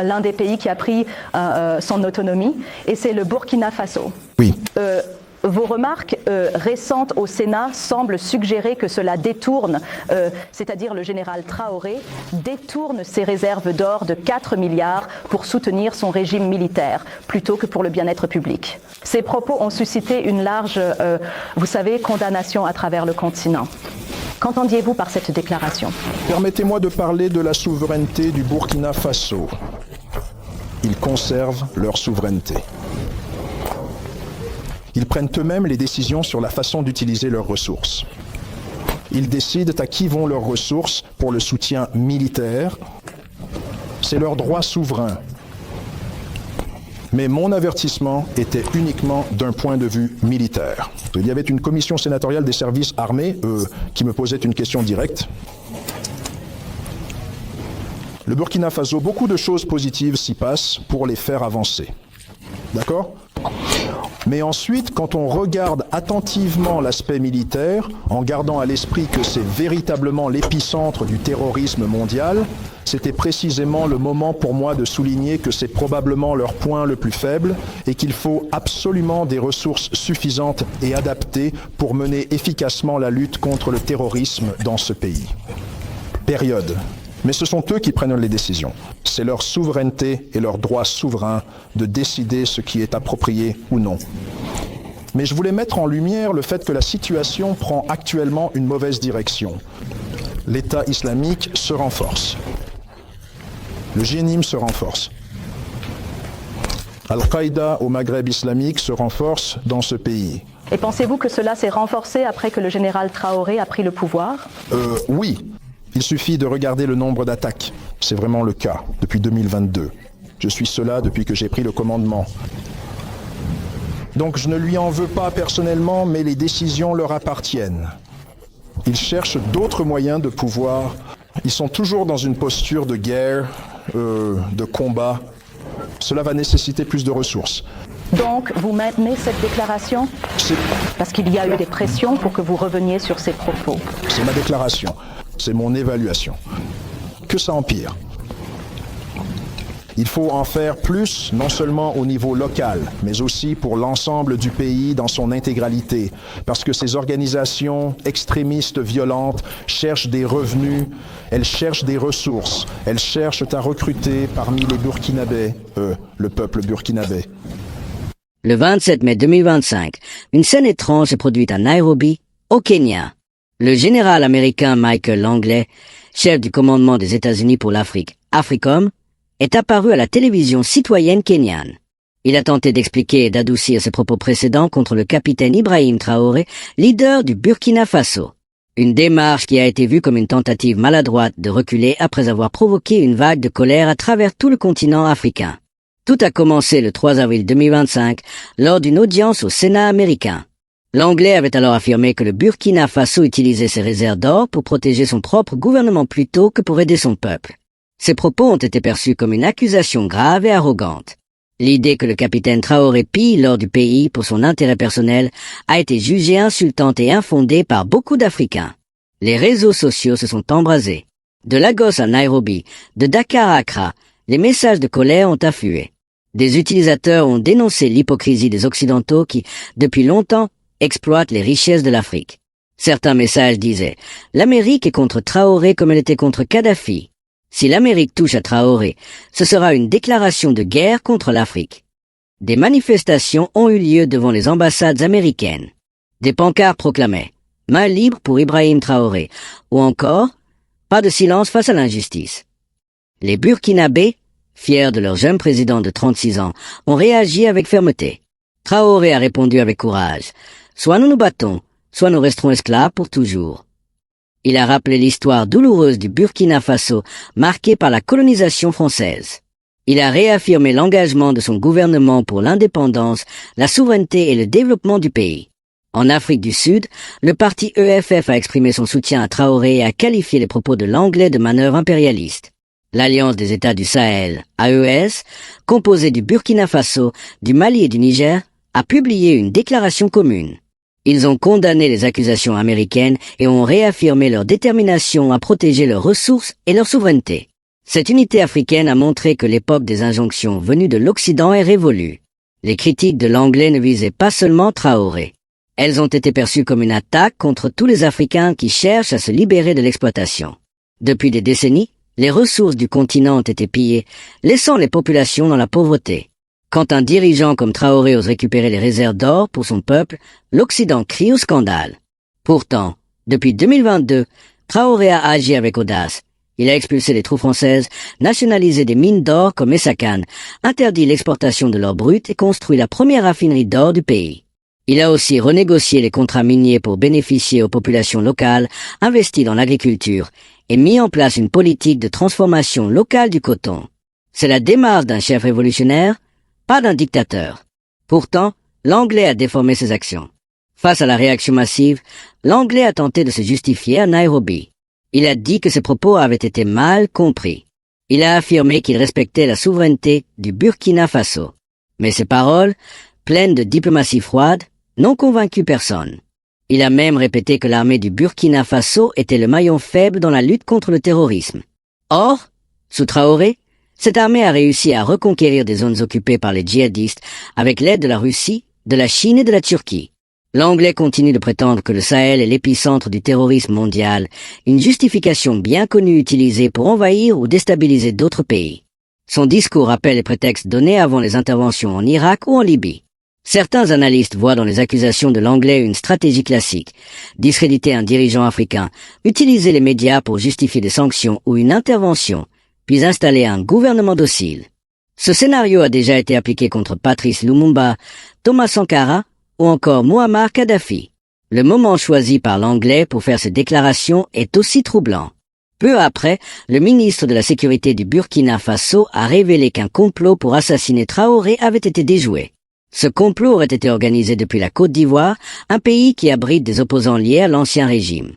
l'un des pays qui a pris son autonomie, et c'est le Burkina Faso. Oui. Vos remarques récentes au Sénat semblent suggérer que cela détourne, c'est-à-dire le général Traoré, détourne ses réserves d'or de 4 milliards pour soutenir son régime militaire, plutôt que pour le bien-être public. Ces propos ont suscité une large, vous savez, condamnation à travers le continent. Qu'entendiez-vous par cette déclaration? Permettez-moi de parler de la souveraineté du Burkina Faso. Ils conservent leur souveraineté. Ils prennent eux-mêmes les décisions sur la façon d'utiliser leurs ressources. Ils décident à qui vont leurs ressources pour le soutien militaire. C'est leur droit souverain. Mais mon avertissement était uniquement d'un point de vue militaire. Il y avait une commission sénatoriale des services armés qui me posait une question directe. Le Burkina Faso, beaucoup de choses positives s'y passent pour les faire avancer. D'accord ? Mais ensuite, quand on regarde attentivement l'aspect militaire, en gardant à l'esprit que c'est véritablement l'épicentre du terrorisme mondial, c'était précisément le moment pour moi de souligner que c'est probablement leur point le plus faible et qu'il faut absolument des ressources suffisantes et adaptées pour mener efficacement la lutte contre le terrorisme dans ce pays. Période. Mais ce sont eux qui prennent les décisions. C'est leur souveraineté et leur droit souverain de décider ce qui est approprié ou non. Mais je voulais mettre en lumière le fait que la situation prend actuellement une mauvaise direction. L'État islamique se renforce. Le djihadisme se renforce. Al-Qaïda au Maghreb islamique se renforce dans ce pays. Et pensez-vous que cela s'est renforcé après que le général Traoré a pris le pouvoir? Oui. Il suffit de regarder le nombre d'attaques. C'est vraiment le cas depuis 2022. Je suis cela depuis que j'ai pris le commandement. Donc je ne lui en veux pas personnellement, mais les décisions leur appartiennent. Ils cherchent d'autres moyens de pouvoir. Ils sont toujours dans une posture de guerre, de combat. Cela va nécessiter plus de ressources. Donc, vous maintenez cette déclaration? Parce qu'il y a eu des pressions pour que vous reveniez sur ces propos. C'est ma déclaration. C'est mon évaluation. Que ça empire. Il faut en faire plus, non seulement au niveau local, mais aussi pour l'ensemble du pays dans son intégralité. Parce que ces organisations extrémistes violentes cherchent des revenus, elles cherchent des ressources, elles cherchent à recruter parmi les Burkinabés, le peuple burkinabé. Le 27 mai 2025, une scène étrange s'est produite à Nairobi, au Kenya. Le général américain Michael Langley, chef du commandement des États-Unis pour l'Afrique, AFRICOM, est apparu à la télévision citoyenne kenyane. Il a tenté d'expliquer et d'adoucir ses propos précédents contre le capitaine Ibrahim Traoré, leader du Burkina Faso. Une démarche qui a été vue comme une tentative maladroite de reculer après avoir provoqué une vague de colère à travers tout le continent africain. Tout a commencé le 3 avril 2025 lors d'une audience au Sénat américain. Langley avait alors affirmé que le Burkina Faso utilisait ses réserves d'or pour protéger son propre gouvernement plutôt que pour aider son peuple. Ces propos ont été perçus comme une accusation grave et arrogante. L'idée que le capitaine Traoré pille l'or du pays pour son intérêt personnel a été jugée insultante et infondée par beaucoup d'Africains. Les réseaux sociaux se sont embrasés. De Lagos à Nairobi, de Dakar à Accra, les messages de colère ont afflué. Des utilisateurs ont dénoncé l'hypocrisie des Occidentaux qui, depuis longtemps, exploitent les richesses de l'Afrique. Certains messages disaient « L'Amérique est contre Traoré comme elle était contre Kadhafi. Si l'Amérique touche à Traoré, ce sera une déclaration de guerre contre l'Afrique. » Des manifestations ont eu lieu devant les ambassades américaines. Des pancartes proclamaient « Main libre pour Ibrahim Traoré » ou encore « Pas de silence face à l'injustice ». Les Burkinabés, fiers de leur jeune président de 36 ans, ont réagi avec fermeté. Traoré a répondu avec courage « Soit nous nous battons, soit nous resterons esclaves pour toujours. » Il a rappelé l'histoire douloureuse du Burkina Faso, marquée par la colonisation française. Il a réaffirmé l'engagement de son gouvernement pour l'indépendance, la souveraineté et le développement du pays. En Afrique du Sud, le parti EFF a exprimé son soutien à Traoré et a qualifié les propos de Langley de manœuvre impérialiste. L'Alliance des États du Sahel, AES, composée du Burkina Faso, du Mali et du Niger, a publié une déclaration commune. Ils ont condamné les accusations américaines et ont réaffirmé leur détermination à protéger leurs ressources et leur souveraineté. Cette unité africaine a montré que l'époque des injonctions venues de l'Occident est révolue. Les critiques de l'anglais ne visaient pas seulement Traoré. Elles ont été perçues comme une attaque contre tous les Africains qui cherchent à se libérer de l'exploitation. Depuis des décennies, les ressources du continent ont été pillées, laissant les populations dans la pauvreté. Quand un dirigeant comme Traoré ose récupérer les réserves d'or pour son peuple, l'Occident crie au scandale. Pourtant, depuis 2022, Traoré a agi avec audace. Il a expulsé les troupes françaises, nationalisé des mines d'or comme Essakane, interdit l'exportation de l'or brut et construit la première raffinerie d'or du pays. Il a aussi renégocié les contrats miniers pour bénéficier aux populations locales, investi dans l'agriculture et mis en place une politique de transformation locale du coton. C'est la démarche d'un chef révolutionnaire, pas d'un dictateur. Pourtant, l'anglais a déformé ses actions. Face à la réaction massive, l'anglais a tenté de se justifier à Nairobi. Il a dit que ses propos avaient été mal compris. Il a affirmé qu'il respectait la souveraineté du Burkina Faso. Mais ses paroles, pleines de diplomatie froide, n'ont convaincu personne. Il a même répété que l'armée du Burkina Faso était le maillon faible dans la lutte contre le terrorisme. Or, sous Traoré, cette armée a réussi à reconquérir des zones occupées par les djihadistes avec l'aide de la Russie, de la Chine et de la Turquie. L'anglais continue de prétendre que le Sahel est l'épicentre du terrorisme mondial, une justification bien connue utilisée pour envahir ou déstabiliser d'autres pays. Son discours rappelle les prétextes donnés avant les interventions en Irak ou en Libye. Certains analystes voient dans les accusations de l'anglais une stratégie classique, discréditer un dirigeant africain, utiliser les médias pour justifier des sanctions ou une intervention, puis installer un gouvernement docile. Ce scénario a déjà été appliqué contre Patrice Lumumba, Thomas Sankara ou encore Muammar Kadhafi. Le moment choisi par l'anglais pour faire ces déclarations est aussi troublant. Peu après, le ministre de la Sécurité du Burkina Faso a révélé qu'un complot pour assassiner Traoré avait été déjoué. Ce complot aurait été organisé depuis la Côte d'Ivoire, un pays qui abrite des opposants liés à l'ancien régime.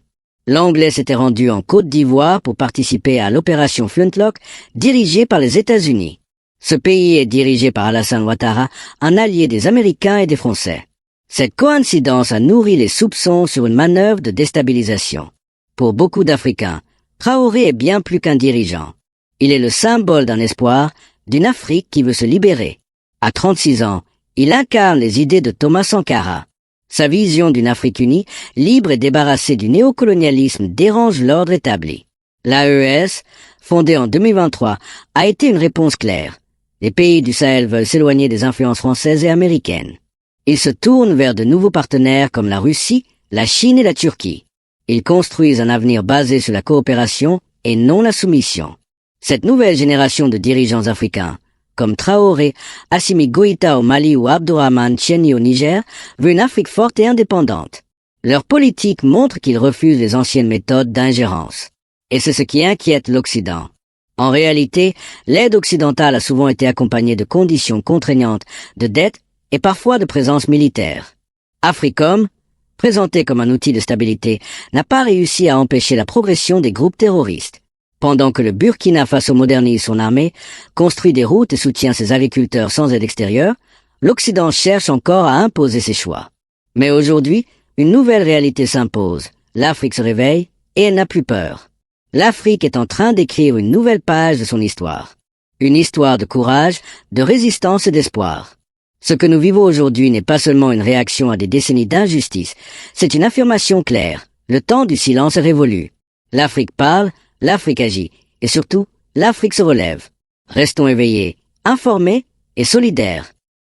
L'anglais s'était rendu en Côte d'Ivoire pour participer à l'opération Flintlock, dirigée par les États-Unis. Ce pays est dirigé par Alassane Ouattara, un allié des Américains et des Français. Cette coïncidence a nourri les soupçons sur une manœuvre de déstabilisation. Pour beaucoup d'Africains, Traoré est bien plus qu'un dirigeant. Il est le symbole d'un espoir, d'une Afrique qui veut se libérer. À 36 ans, il incarne les idées de Thomas Sankara. Sa vision d'une Afrique unie, libre et débarrassée du néocolonialisme dérange l'ordre établi. L'AES, fondée en 2023, a été une réponse claire. Les pays du Sahel veulent s'éloigner des influences françaises et américaines. Ils se tournent vers de nouveaux partenaires comme la Russie, la Chine et la Turquie. Ils construisent un avenir basé sur la coopération et non la soumission. Cette nouvelle génération de dirigeants africains, comme Traoré, Assimi Goïta au Mali ou Abdourahmane Tiani au Niger, veut une Afrique forte et indépendante. Leur politique montre qu'ils refusent les anciennes méthodes d'ingérence. Et c'est ce qui inquiète l'Occident. En réalité, l'aide occidentale a souvent été accompagnée de conditions contraignantes, de dettes et parfois de présence militaire. Africom, présenté comme un outil de stabilité, n'a pas réussi à empêcher la progression des groupes terroristes. Pendant que le Burkina Faso modernise son armée, construit des routes et soutient ses agriculteurs sans aide extérieure, l'Occident cherche encore à imposer ses choix. Mais aujourd'hui, une nouvelle réalité s'impose. L'Afrique se réveille et elle n'a plus peur. L'Afrique est en train d'écrire une nouvelle page de son histoire. Une histoire de courage, de résistance et d'espoir. Ce que nous vivons aujourd'hui n'est pas seulement une réaction à des décennies d'injustice, c'est une affirmation claire. Le temps du silence est révolu. L'Afrique parle, l'Afrique agit, et surtout, l'Afrique se relève. Restons éveillés, informés et solidaires.